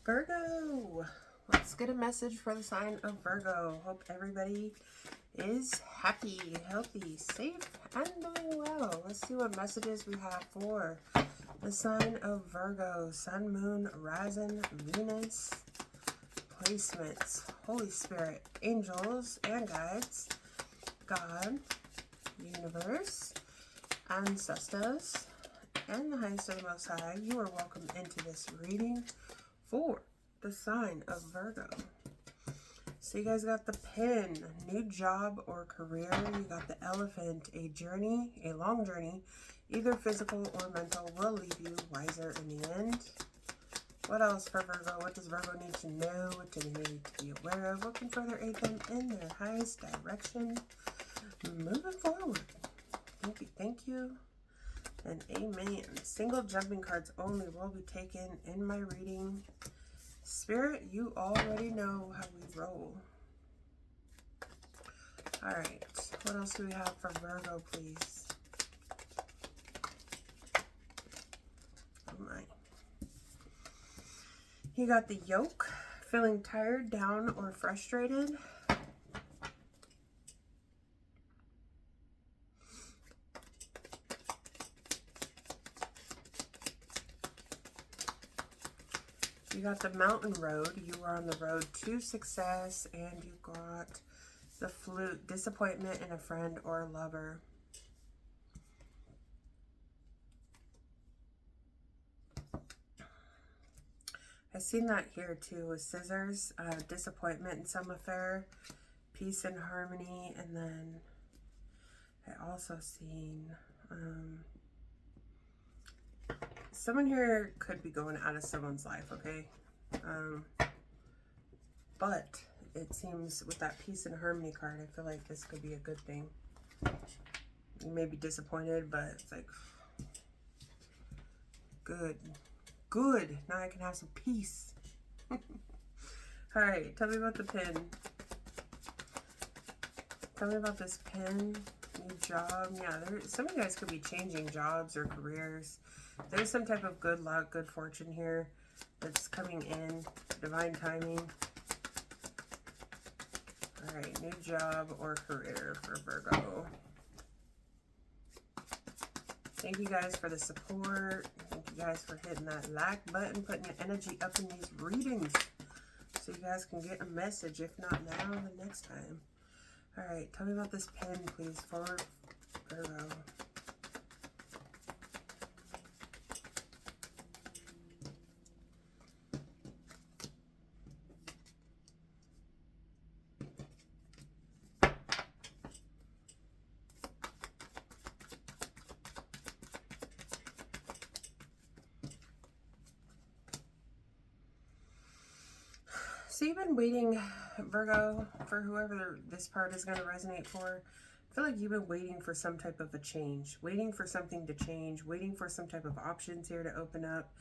Virgo, let's get a message for the sign of Virgo. Hope everybody is happy, healthy, safe, and doing well. Let's see what messages we have for the sign of Virgo. Sun, Moon, Rising, Venus, placements, Holy Spirit, angels and guides, God, universe, ancestors, and the highest of the Most High. You are welcome into this reading for the sign of Virgo. So you guys got the Pen, new job or career. You got the Elephant, a journey, a long journey, either physical or mental, will leave you wiser in the end. What else for Virgo? What does Virgo need to know? What do they need to be aware of? What can further aid them in their highest direction? Moving forward. Thank you, and amen. Single jumping cards only will be taken in my reading. Spirit, you already know how we roll. All right, what else do we have for Virgo, please? Oh my. You got the Yoke, feeling tired, down, or frustrated. You got the Mountain Road. You are on the road to success. And you got the Flute, disappointment in a friend or lover. I've seen that here too with Scissors. Disappointment in some affair. Peace and harmony. And then I also seen someone here could be going out of someone's life, okay? But it seems with that peace and harmony card, I feel like this could be a good thing. You may be disappointed, but it's like, good. Good. Now I can have some peace. All right, tell me about the Pen. Tell me about this Pen. New job. Yeah, some of you guys could be changing jobs or careers. There's some type of good luck, good fortune here that's coming in. Divine timing. All right, new job or career for Virgo. Thank you guys for the support. Thank you guys for hitting that like button, putting your energy up in these readings so you guys can get a message. If not now, then next time. All right, tell me about this Pen, please, for Virgo. So you've been waiting, Virgo, for whoever this part is going to resonate for. I feel like you've been waiting for some type of a change, waiting for something to change, waiting for some type of options here to open up.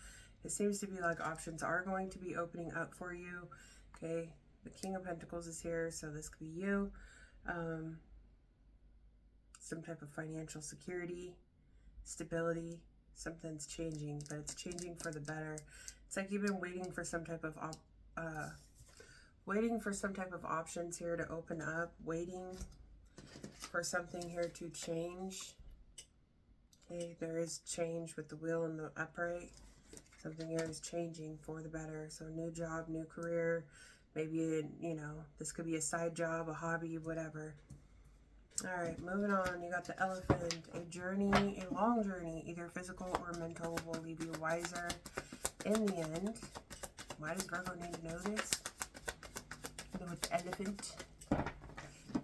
It seems to be like options are going to be opening up for you. Okay, the King of Pentacles is here, so this could be you. Some type of financial security, stability. Something's changing, but it's changing for the better. It's like you've been waiting for some type of options here to open up, waiting for something here to change. Okay, there is change with the wheel and the upright. Something here is changing for the better. So new job, new career, maybe, you know, this could be a side job, a hobby, whatever. All right, moving on. You got the Elephant, a journey, a long journey, either physical or mental, will leave you wiser in the end. Why does Virgo need to know this? With the Elephant,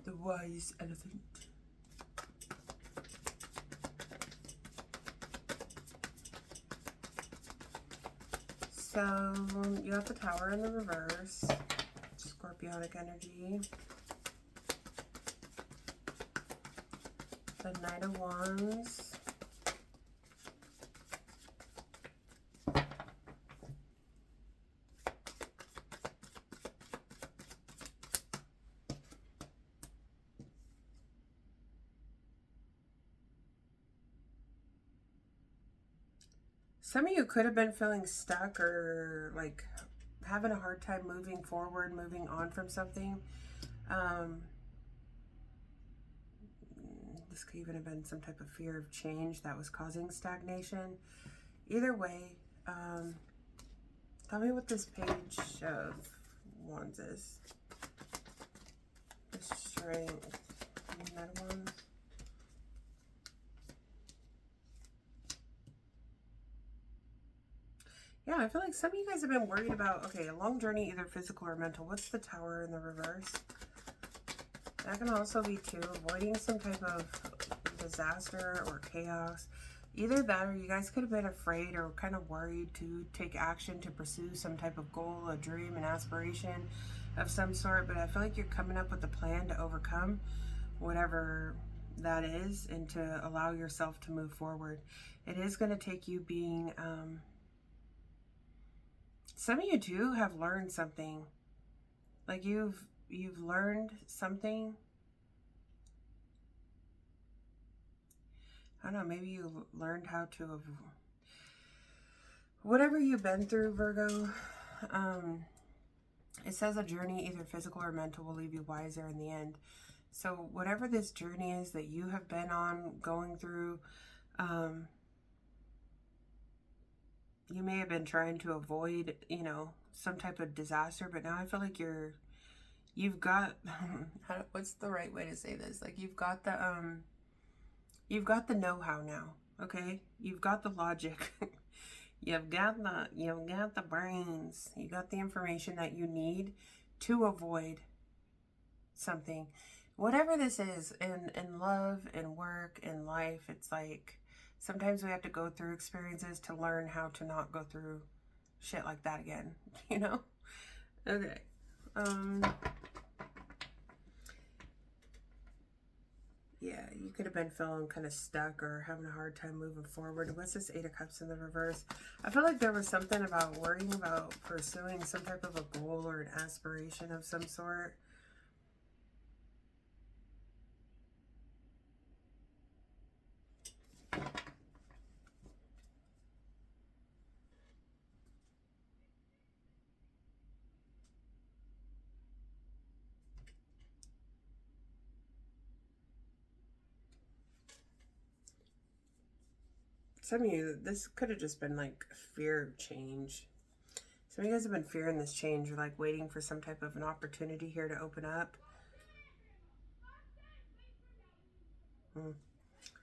the wise elephant. So you have the Tower in the reverse, Scorpionic energy. The Knight of Wands. Some of you could have been feeling stuck or like having a hard time moving forward, moving on from something. This could even have been some type of fear of change that was causing stagnation. Either way, tell me what this page of wands is. The strength. Another one. Yeah, I feel like some of you guys have been worried about, okay, a long journey, either physical or mental. What's the Tower in the reverse? That can also be, too, avoiding some type of disaster or chaos. Either that, or you guys could have been afraid or kind of worried to take action to pursue some type of goal, a dream, an aspiration of some sort. But I feel like you're coming up with a plan to overcome whatever that is and to allow yourself to move forward. It is going to take you being... some of you too have learned something. Like you've learned something. I don't know, maybe you learned how to, whatever you've been through, Virgo, it says a journey, either physical or mental, will leave you wiser in the end. So whatever this journey is that you have been on, going through, you may have been trying to avoid, you know, some type of disaster, but now I feel like you've got, what's the right way to say this? Like you've got the know-how now, okay? You've got the logic. You've got the brains. You got the information that you need to avoid something. Whatever this is, in love, in work, in life, it's like, sometimes we have to go through experiences to learn how to not go through shit like that again, you know? Okay. Yeah, you could have been feeling kind of stuck or having a hard time moving forward. What's this Eight of Cups in the reverse? I feel like there was something about worrying about pursuing some type of a goal or an aspiration of some sort. Some of you, this could have just been like fear of change. Some of you guys have been fearing this change. You're like waiting for some type of an opportunity here to open up.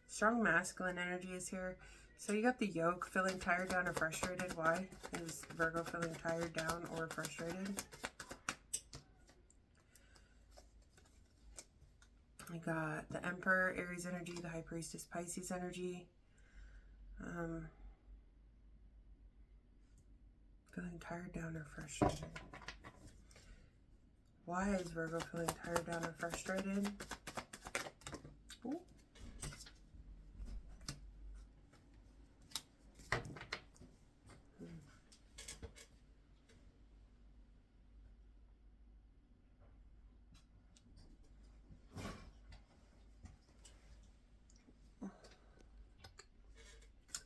Strong masculine energy is here. So you got the yoke, feeling tired, down, or frustrated. Why is Virgo feeling tired, down, or frustrated? I got the Emperor, Aries energy, the High Priestess, Pisces energy. Feeling tired, down, or frustrated. Why is Virgo feeling tired, down, or frustrated? Ooh.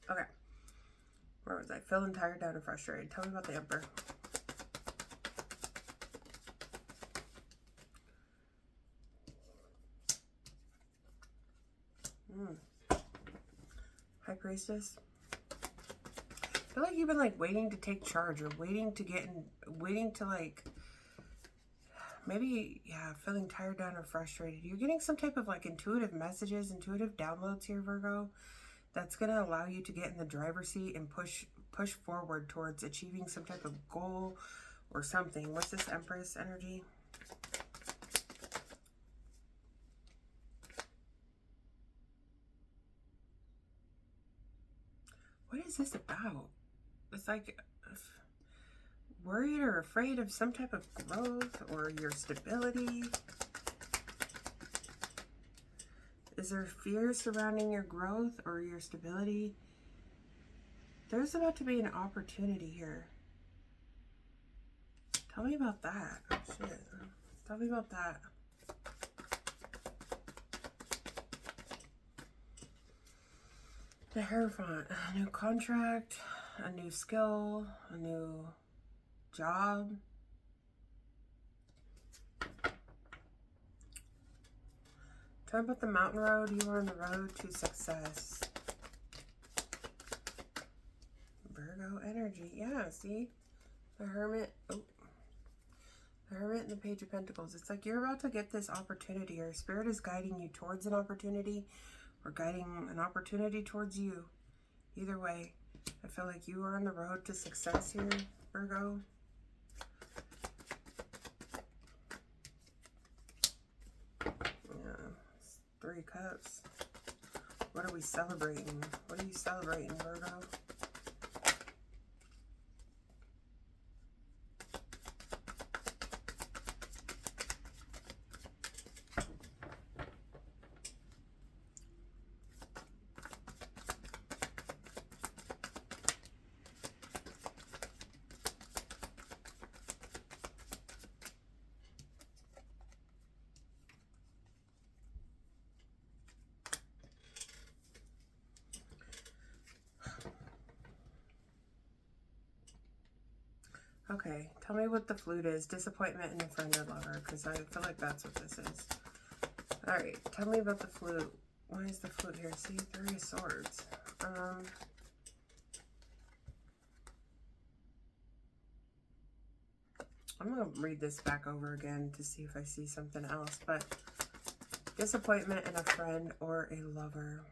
Okay. Where was I? Feeling tired, down, and frustrated. Tell me about the Emperor. High Priestess. I feel like you've been like waiting to take charge or waiting to get in, waiting to like, maybe, yeah, feeling tired, down, or frustrated. You're getting some type of like intuitive messages, intuitive downloads here, Virgo, that's going to allow you to get in the driver's seat and push forward towards achieving some type of goal or something. What's this Empress energy? What is this about? It's like worried or afraid of some type of growth or your stability. Is there fear surrounding your growth or your stability? There's about to be an opportunity here. Tell me about that. Oh, shit. Tell me about that. The Hierophant. A new contract, a new skill, a new job. Talk about the mountain road. You are on the road to success. Virgo energy. Yeah, see? The Hermit. Oh. The Hermit and the Page of Pentacles. It's like you're about to get this opportunity, or Spirit is guiding you towards an opportunity, or guiding an opportunity towards you. Either way, I feel like you are on the road to success here, Virgo. Yeah, 3 Cups. What are we celebrating? What are you celebrating, Virgo? Okay, tell me what the flute is. Disappointment in a friend or lover, because I feel like that's what this is. Alright, tell me about the flute. Why is the flute here? See, 3 of Swords. I'm going to read this back over again to see if I see something else, but disappointment in a friend or a lover.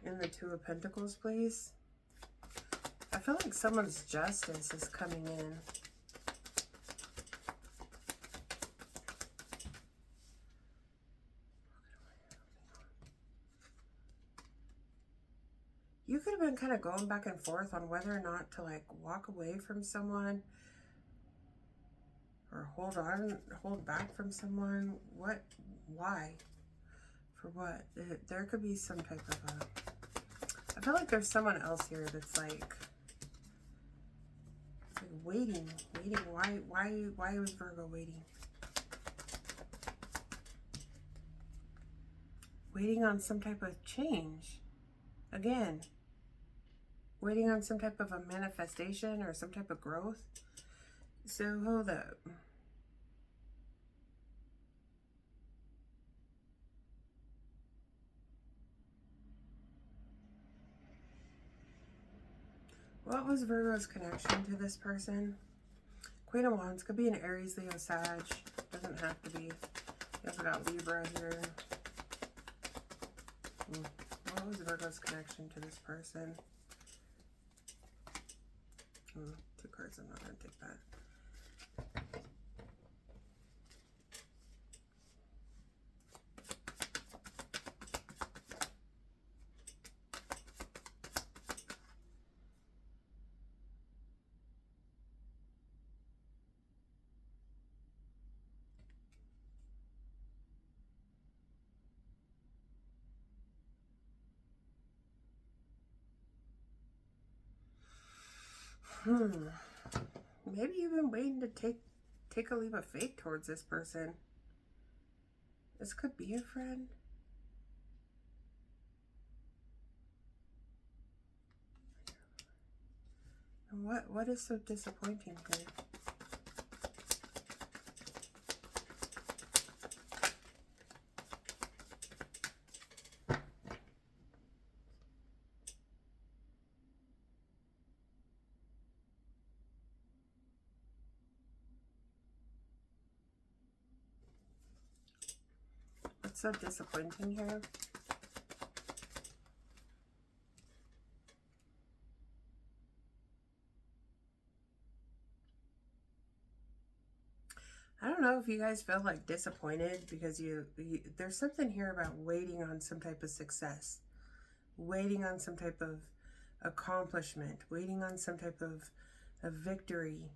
In the 2 of Pentacles, please. I feel like someone's justice is coming in. You could have been kind of going back and forth on whether or not to like walk away from someone or hold back from someone. What? Why? For what? There could be some type of a... I feel like there's someone else here that's like waiting. Why was Virgo waiting? Waiting on some type of change. Again, waiting on some type of a manifestation or some type of growth. So hold up. What was Virgo's connection to this person? Queen of Wands. Could be an Aries, Leo, Sag. Doesn't have to be. You also got Libra here. What was Virgo's connection to this person? 2 cards. I'm not going to take that. Maybe you've been waiting to take a leap of faith towards this person. This could be a friend. And what is so disappointing here? What's so disappointing here? I don't know if you guys feel like disappointed because there's something here about waiting on some type of success, waiting on some type of accomplishment, waiting on some type of a victory,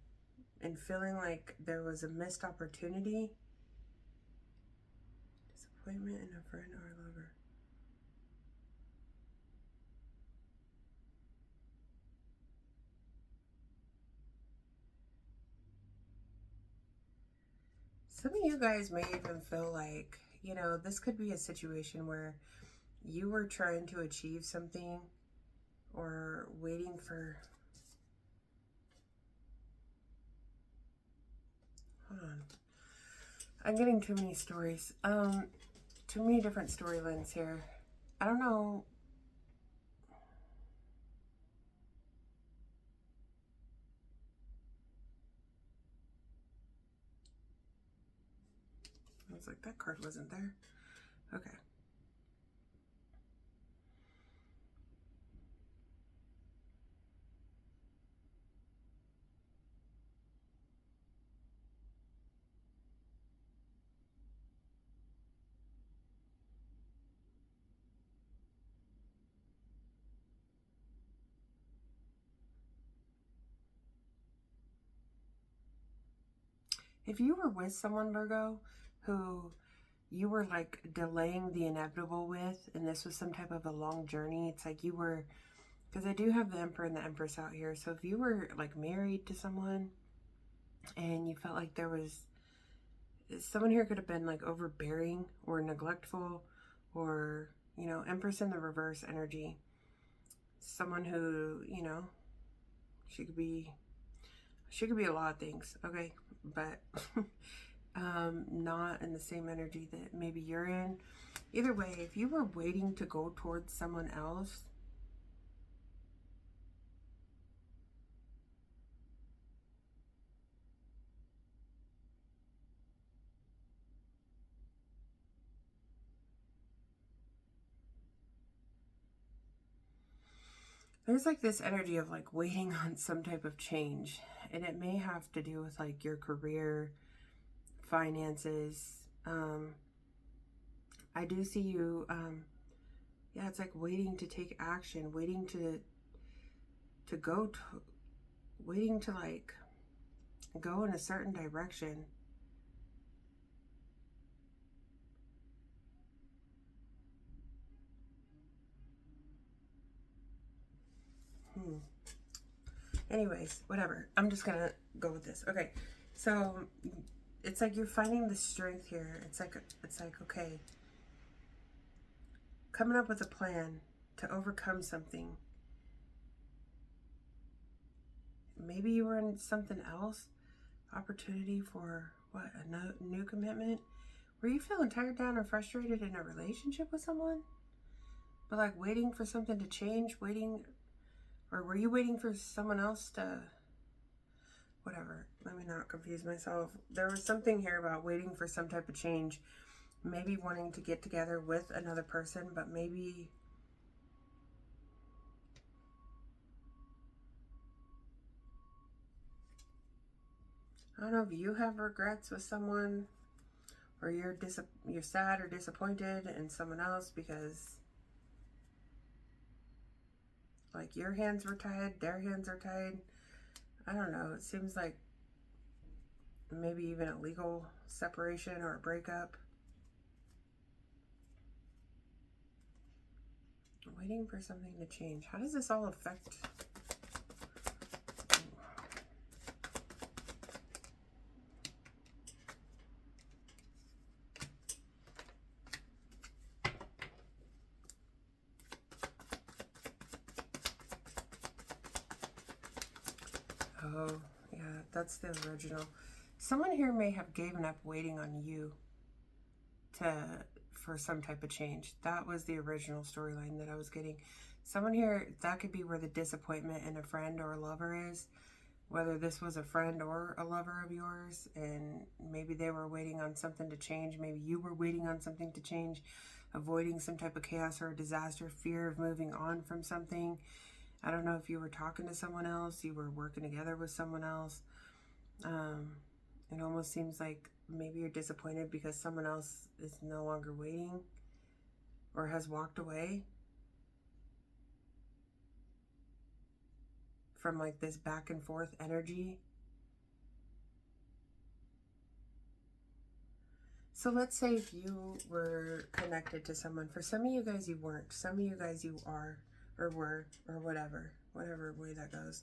and feeling like there was a missed opportunity. Disappointment in a friend or lover. Some of you guys may even feel like, you know, this could be a situation where you were trying to achieve something or waiting for, hold on, I'm getting too many stories, too many different storylines here. I don't know. I was like, that card wasn't there. Okay. If you were with someone, Virgo, who you were like delaying the inevitable with, and this was some type of a long journey, it's like you were, because I do have the Emperor and the Empress out here. So if you were like married to someone and you felt like there was, someone here could have been like overbearing or neglectful, or, you know, Empress in the reverse energy. Someone who, you know, she could be a lot of things, okay? But not in the same energy that maybe you're in. Either way, if you were waiting to go towards someone else, there's like this energy of like waiting on some type of change, and it may have to do with like your career, finances. I do see you, yeah, it's like waiting to take action, waiting to go to, waiting to like go in a certain direction. Anyways, whatever. I'm just gonna go with this. Okay, so it's like you're finding the strength here. It's like okay, coming up with a plan to overcome something. Maybe you were in something else. Opportunity for what, a new commitment? Were you feeling tired, down, or frustrated in a relationship with someone? But like waiting for something to change, waiting, or were you waiting for someone else to, whatever, let me not confuse myself. There was something here about waiting for some type of change, maybe wanting to get together with another person, but maybe, I don't know if you have regrets with someone, or you're sad or disappointed in someone else because like your hands were tied, their hands are tied. I don't know. It seems like maybe even a legal separation or a breakup. Waiting for something to change. How does this all affect? Oh, yeah, that's the original. Someone here may have given up waiting on you for some type of change. That was the original storyline that I was getting. Someone here, that could be where the disappointment in a friend or a lover is. Whether this was a friend or a lover of yours, and maybe they were waiting on something to change. Maybe you were waiting on something to change, avoiding some type of chaos or disaster, fear of moving on from something. I don't know if you were talking to someone else, you were working together with someone else. It almost seems like maybe you're disappointed because someone else is no longer waiting or has walked away from like this back and forth energy. So let's say if you were connected to someone. For some of you guys, you weren't. Some of you guys, you are or were or whatever way that goes.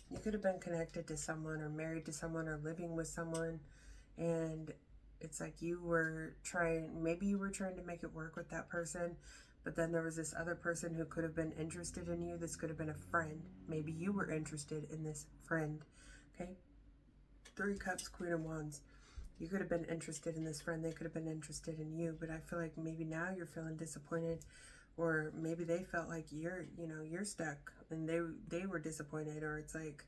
You could have been connected to someone or married to someone or living with someone, and it's like you were trying, maybe you were trying to make it work with that person, but then there was this other person who could have been interested in you. This could have been a friend. Maybe you were interested in this friend. Okay? 3 Cups, Queen of Wands. You could have been interested in this friend. They could have been interested in you, but I feel like maybe now you're feeling disappointed, or maybe they felt like you're stuck and they were disappointed, or it's like,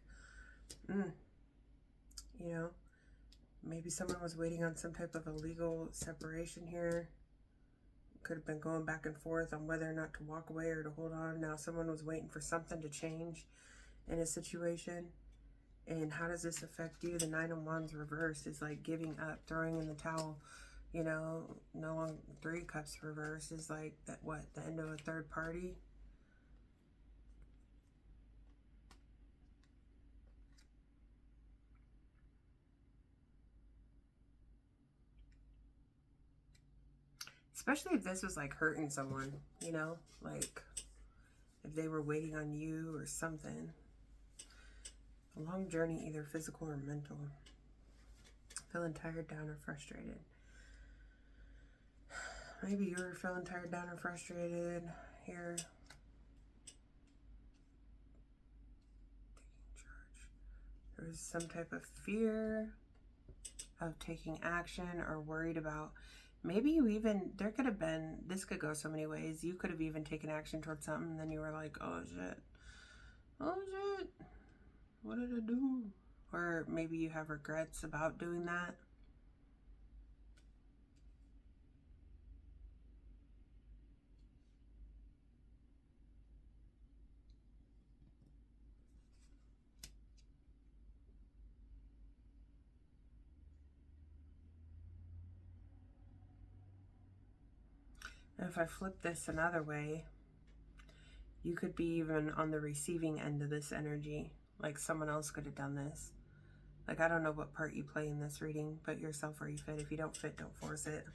maybe someone was waiting on some type of a legal separation here. Could have been going back and forth on whether or not to walk away or to hold on. Now someone was waiting for something to change in a situation. And how does this affect you? The 9 of Wands reversed is like giving up, throwing in the towel. No longer. 3 Cups reversed is like that. What, the end of a third party? Especially if this was like hurting someone, like if they were waiting on you or something. A long journey, either physical or mental. Feeling tired, down, or frustrated. Maybe you were feeling tired, down, or frustrated here. Taking charge. There was some type of fear of taking action, or worried about, maybe you even, there could have been, this could go so many ways. You could have even taken action towards something, and then you were like, oh shit, what did I do? Or maybe you have regrets about doing that. And if I flip this another way, you could be even on the receiving end of this energy. Like someone else could have done this. Like, I don't know what part you play in this reading, but yourself where you fit. If you don't fit, don't force it.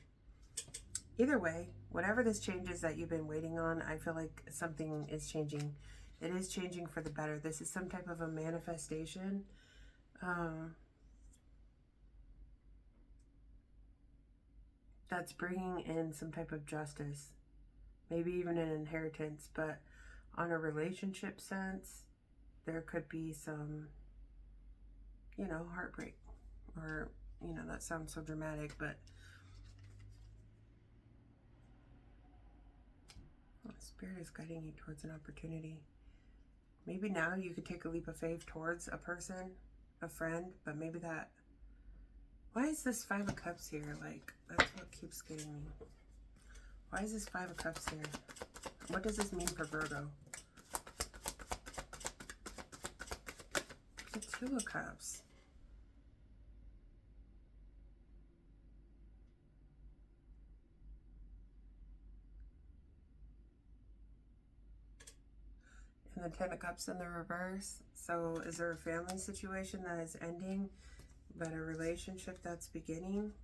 Either way, whatever this changes that you've been waiting on, I feel like something is changing. It is changing for the better. This is some type of a manifestation. That's bringing in some type of justice. Maybe even an inheritance, but on a relationship sense, there could be some, heartbreak. Or, that sounds so dramatic, but Spirit is guiding you towards an opportunity. Maybe now you could take a leap of faith towards a person, a friend, but maybe that... Why is this 5 of Cups here? Like, that's what keeps getting me. Why is this 5 of Cups here? What does this mean for Virgo? The 2 of Cups. And the 10 of Cups in the reverse. So is there a family situation that is ending, but a relationship that's beginning?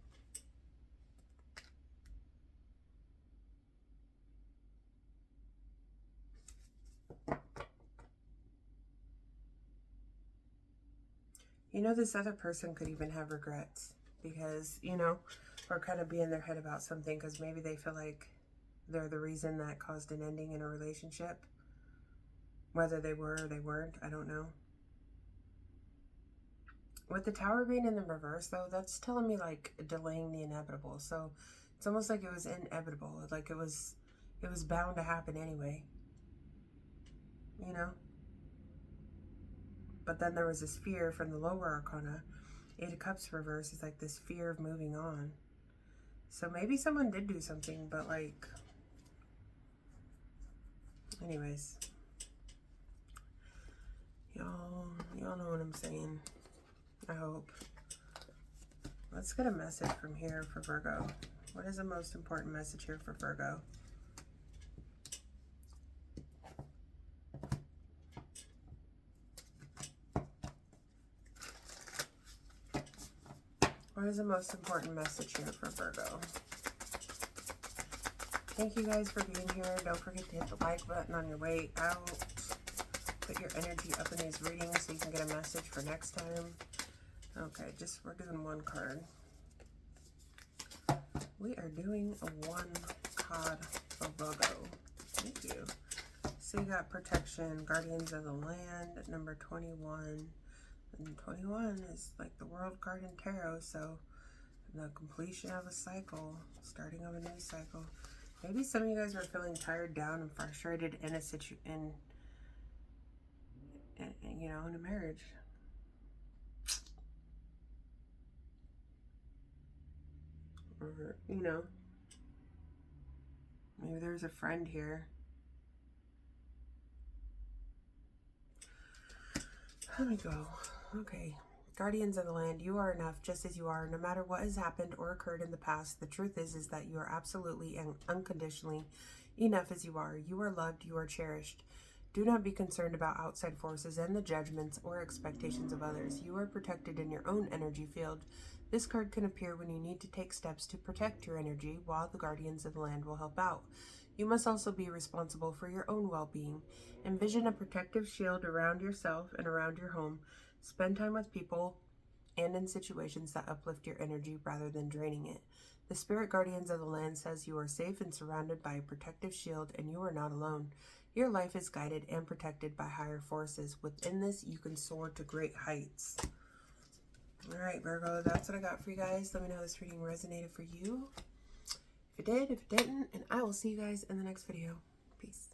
This other person could even have regrets because, or kind of be in their head about something because maybe they feel like they're the reason that caused an ending in a relationship. Whether they were or they weren't, I don't know. With the Tower being in the reverse, though, that's telling me, like, delaying the inevitable. So it's almost like it was inevitable. Like it was bound to happen anyway. But then there was this fear from the lower arcana. 8 of Cups reverse is like this fear of moving on. So maybe someone did do something, but like... Anyways. Y'all know what I'm saying. I hope. Let's get a message from here for Virgo. What is the most important message here for Virgo? What is the most important message here for Virgo? Thank you guys for being here. Don't forget to hit the like button on your way out. Put your energy up in these readings so you can get a message for next time. Okay, we're doing one card. We are doing a 1 card for Virgo. Thank you. So you got protection, guardians of the land, number 21. And 21 is like the world card in tarot, so the completion of a cycle, starting of a new cycle. Maybe some of you guys are feeling tired, down, and frustrated in a you know, in a marriage. Or, you know, maybe there's a friend here. Let me go. Okay. Guardians of the land, you are enough just as you are, no matter what has happened or occurred in the past. The truth is that you are absolutely and unconditionally enough as you are. You are loved, you are cherished. Do not be concerned about outside forces and the judgments or expectations of others. You are protected in your own energy field. This card can appear when you need to take steps to protect your energy, while the guardians of the land will help out. You must also be responsible for your own well-being. Envision a protective shield around yourself and around your home. Spend time with people and in situations that uplift your energy rather than draining it. The spirit guardians of the land says you are safe and surrounded by a protective shield, and you are not alone. Your life is guided and protected by higher forces. Within this, you can soar to great heights. All right, Virgo, that's what I got for you guys. Let me know if this reading resonated for you. If it did, if it didn't, and I will see you guys in the next video. Peace.